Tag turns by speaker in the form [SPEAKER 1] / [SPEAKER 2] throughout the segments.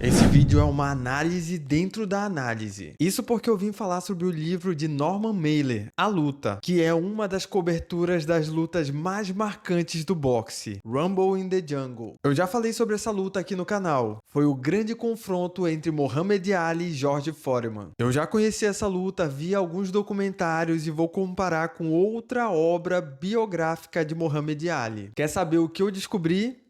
[SPEAKER 1] Esse vídeo é uma análise dentro da análise. Isso porque eu vim falar sobre o livro de Norman Mailer, A Luta, que é uma das coberturas das lutas mais marcantes do boxe, Rumble in the Jungle. Eu já falei sobre essa luta aqui no canal. Foi o grande confronto entre Muhammad Ali e George Foreman. Eu já conheci essa luta, vi alguns documentários e vou comparar com outra obra biográfica de Muhammad Ali. Quer saber o que eu descobri?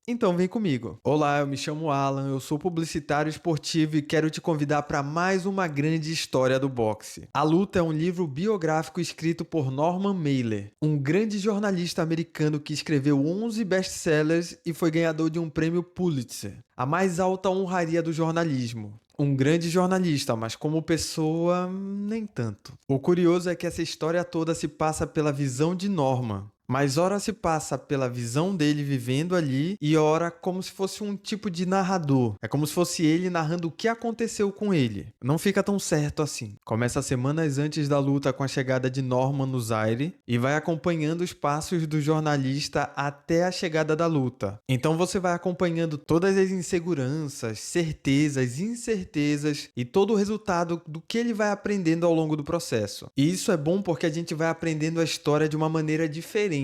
[SPEAKER 1] Então vem comigo. Olá, eu me chamo Alan, eu sou publicitário esportivo e quero te convidar para mais uma grande história do boxe. A Luta é um livro biográfico escrito por Norman Mailer, um grande jornalista americano que escreveu 11 best-sellers e foi ganhador de um prêmio Pulitzer, a mais alta honraria do jornalismo. Um grande jornalista, mas como pessoa, nem tanto. O curioso é que essa história toda se passa pela visão de Norman. Mas ora se passa pela visão dele vivendo ali e ora como se fosse um tipo de narrador. É como se fosse ele narrando o que aconteceu com ele. Não fica tão certo assim. Começa semanas antes da luta com a chegada de Norman no Zaire e vai acompanhando os passos do jornalista até a chegada da luta. Então você vai acompanhando todas as inseguranças, certezas, incertezas e todo o resultado do que ele vai aprendendo ao longo do processo. E isso é bom porque a gente vai aprendendo a história de uma maneira diferente.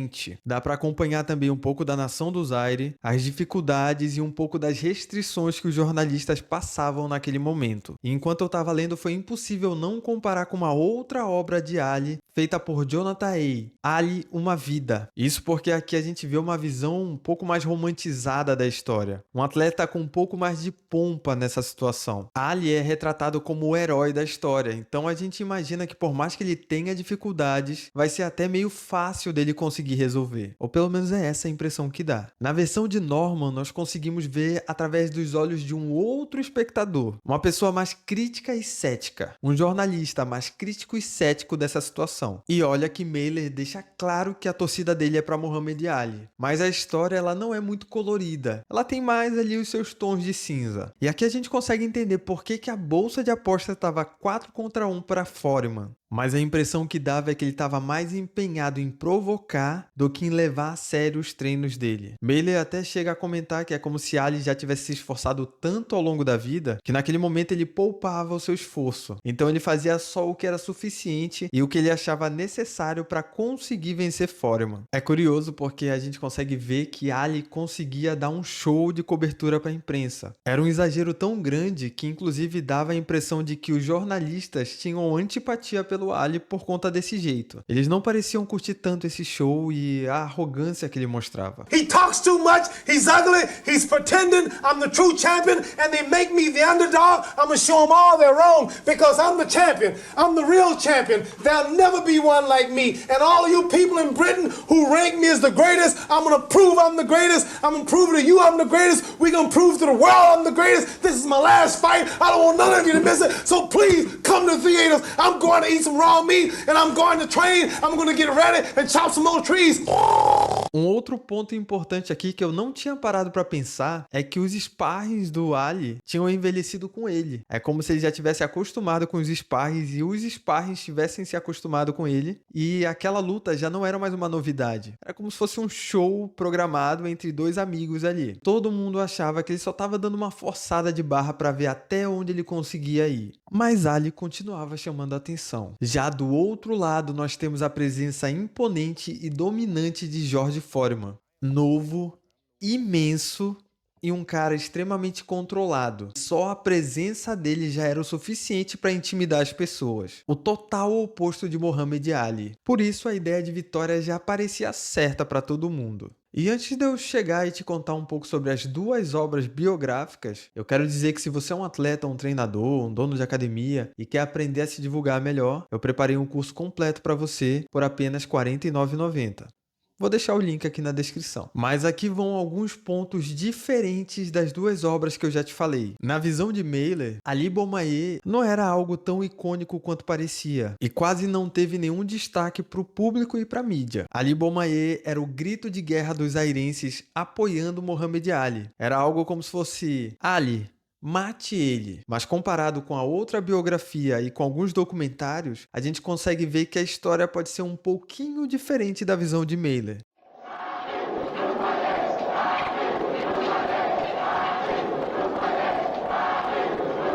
[SPEAKER 1] Dá para acompanhar também um pouco da nação do Zaire, as dificuldades e um pouco das restrições que os jornalistas passavam naquele momento. E enquanto eu estava lendo, foi impossível não comparar com uma outra obra de Ali, feita por Jonathan Hay, Ali, Uma Vida. Isso porque aqui a gente vê uma visão um pouco mais romantizada da história. Um atleta com um pouco mais de pompa nessa situação. Ali é retratado como o herói da história, então a gente imagina que por mais que ele tenha dificuldades, vai ser até meio fácil dele conseguir resolver. Ou pelo menos é essa a impressão que dá. Na versão de Norman, nós conseguimos ver através dos olhos de um outro espectador. Uma pessoa mais crítica e cética. Um jornalista mais crítico e cético dessa situação. E olha que Mailer deixa claro que a torcida dele é para Muhammad Ali. Mas a história ela não é muito colorida. Ela tem mais ali os seus tons de cinza. E aqui a gente consegue entender por que a bolsa de aposta estava 4-1 para Foreman. Mas a impressão que dava é que ele estava mais empenhado em provocar do que em levar a sério os treinos dele. Mailer até chega a comentar que é como se Ali já tivesse se esforçado tanto ao longo da vida que naquele momento ele poupava o seu esforço. Então ele fazia só o que era suficiente e o que ele achava necessário para conseguir vencer Foreman. É curioso porque a gente consegue ver que Ali conseguia dar um show de cobertura para a imprensa. Era um exagero tão grande que inclusive dava a impressão de que os jornalistas tinham antipatia pelo Ali por conta desse jeito. Eles não pareciam curtir tanto esse show e a arrogância que ele mostrava.
[SPEAKER 2] He talks too much, he's ugly, he's pretending I'm the true champion and they make me the underdog. I'm gonna show them all they're wrong because I'm the champion. I'm the real champion. There'll never be one like me. And all of you people in Britain who rank me as the greatest, I'm gonna prove I'm the greatest. I'm gonna prove to you I'm the greatest. We're gonna prove to the world I'm the greatest. This is my last fight. I don't want none of you to miss it. So please come to the theaters. I'm going to eat some raw meat and I'm going to train. I'm going to get ready and chop some more trees.
[SPEAKER 1] Um outro ponto importante aqui que eu não tinha parado para pensar é que os sparrings do Ali tinham envelhecido com ele. É como se ele já tivesse acostumado com os sparrings e os sparrings tivessem se acostumado com ele e aquela luta já não era mais uma novidade. Era como se fosse um show programado entre dois amigos ali. Todo mundo achava que ele só estava dando uma forçada de barra para ver até onde ele conseguia ir. Mas Ali continuava chamando a atenção. Já do outro lado, nós temos a presença imponente e dominante de George Foreman. Novo, imenso e um cara extremamente controlado. Só a presença dele já era o suficiente para intimidar as pessoas. O total oposto de Muhammad Ali. Por isso a ideia de vitória já parecia certa para todo mundo. E antes de eu chegar e te contar um pouco sobre as duas obras biográficas, eu quero dizer que se você é um atleta, um treinador, um dono de academia e quer aprender a se divulgar melhor, eu preparei um curso completo para você por apenas R$ 49,90. Vou deixar o link aqui na descrição. Mas aqui vão alguns pontos diferentes das duas obras que eu já te falei. Na visão de Mailer, Ali Boumaier não era algo tão icônico quanto parecia e quase não teve nenhum destaque para o público e para a mídia. Ali Boumaier era o grito de guerra dos zairenses apoiando Muhammad Ali. Era algo como se fosse: Ali, mate ele. Mas comparado com a outra biografia e com alguns documentários, a gente consegue ver que a história pode ser um pouquinho diferente da visão de Mailer.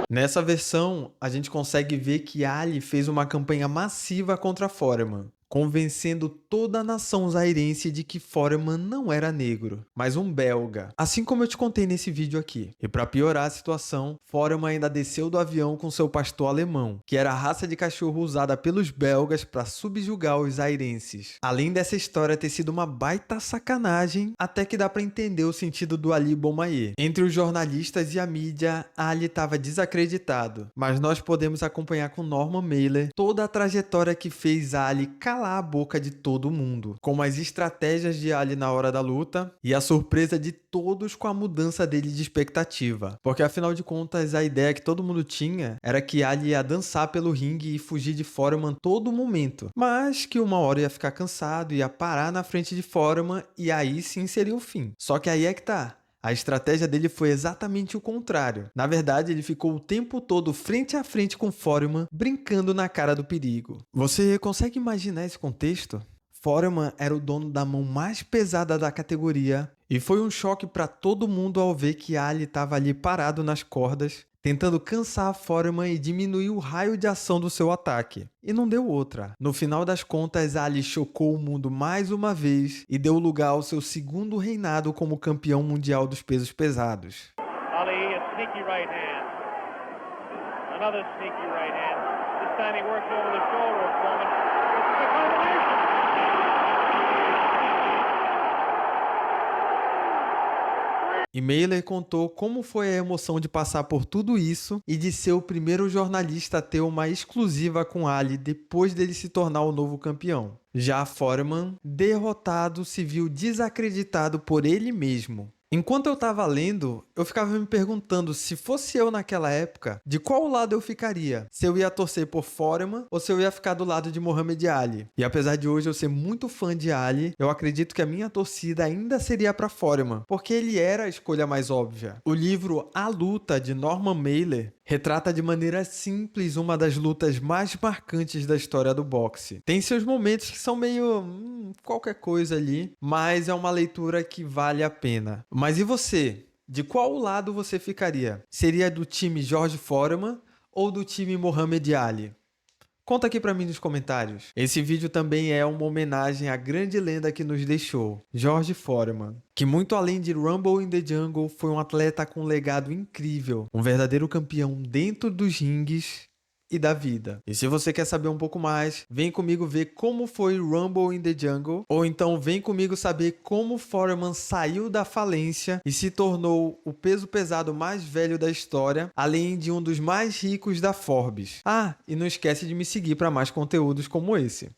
[SPEAKER 1] Nessa versão, a gente consegue ver que Ali fez uma campanha massiva contra Foreman, convencendo toda a nação zairense de que Foreman não era negro, mas um belga, assim como eu te contei nesse vídeo aqui. E para piorar a situação, Foreman ainda desceu do avião com seu pastor alemão, que era a raça de cachorro usada pelos belgas para subjugar os zairenses. Além dessa história ter sido uma baita sacanagem, até que dá para entender o sentido do Ali Boumaier. Entre os jornalistas e a mídia, Ali estava desacreditado, mas nós podemos acompanhar com Norman Mailer toda a trajetória que fez Ali calar a boca de todo mundo, como as estratégias de Ali na hora da luta e a surpresa de todos com a mudança dele de expectativa. Porque afinal de contas, a ideia que todo mundo tinha era que Ali ia dançar pelo ringue e fugir de Foreman todo momento, mas que uma hora ia ficar cansado, ia parar na frente de Foreman e aí sim seria o fim. Só que aí é que tá. A estratégia dele foi exatamente o contrário. Na verdade, ele ficou o tempo todo frente a frente com Foreman, brincando na cara do perigo. Você consegue imaginar esse contexto? Foreman era o dono da mão mais pesada da categoria e foi um choque para todo mundo ao ver que Ali estava ali parado nas cordas, tentando cansar Foreman e diminuir o raio de ação do seu ataque. E não deu outra. No final das contas, Ali chocou o mundo mais uma vez e deu lugar ao seu segundo reinado como campeão mundial dos pesos pesados.
[SPEAKER 3] Ali, a sneaky right hand. Another sneaky right hand. This time he works over the shoulder of Foreman. It's a combination.
[SPEAKER 1] E Mailer contou como foi a emoção de passar por tudo isso e de ser o primeiro jornalista a ter uma exclusiva com Ali depois dele se tornar o novo campeão. Já Foreman, derrotado, se viu desacreditado por ele mesmo. Enquanto eu tava lendo, eu ficava me perguntando se fosse eu naquela época, de qual lado eu ficaria? Se eu ia torcer por Foreman ou se eu ia ficar do lado de Muhammad Ali. E apesar de hoje eu ser muito fã de Ali, eu acredito que a minha torcida ainda seria para Foreman, porque ele era a escolha mais óbvia. O livro A Luta, de Norman Mailer, retrata de maneira simples uma das lutas mais marcantes da história do boxe. Tem seus momentos que são meio qualquer coisa ali, mas é uma leitura que vale a pena. Mas e você? De qual lado você ficaria? Seria do time George Foreman ou do time Muhammad Ali? Conta aqui pra mim nos comentários. Esse vídeo também é uma homenagem à grande lenda que nos deixou, George Foreman, que muito além de Rumble in the Jungle, foi um atleta com um legado incrível, um verdadeiro campeão dentro dos ringues e da vida. E se você quer saber um pouco mais, vem comigo ver como foi Rumble in the Jungle, ou então vem comigo saber como Foreman saiu da falência e se tornou o peso pesado mais velho da história, além de um dos mais ricos da Forbes. Ah, e não esquece de me seguir para mais conteúdos como esse.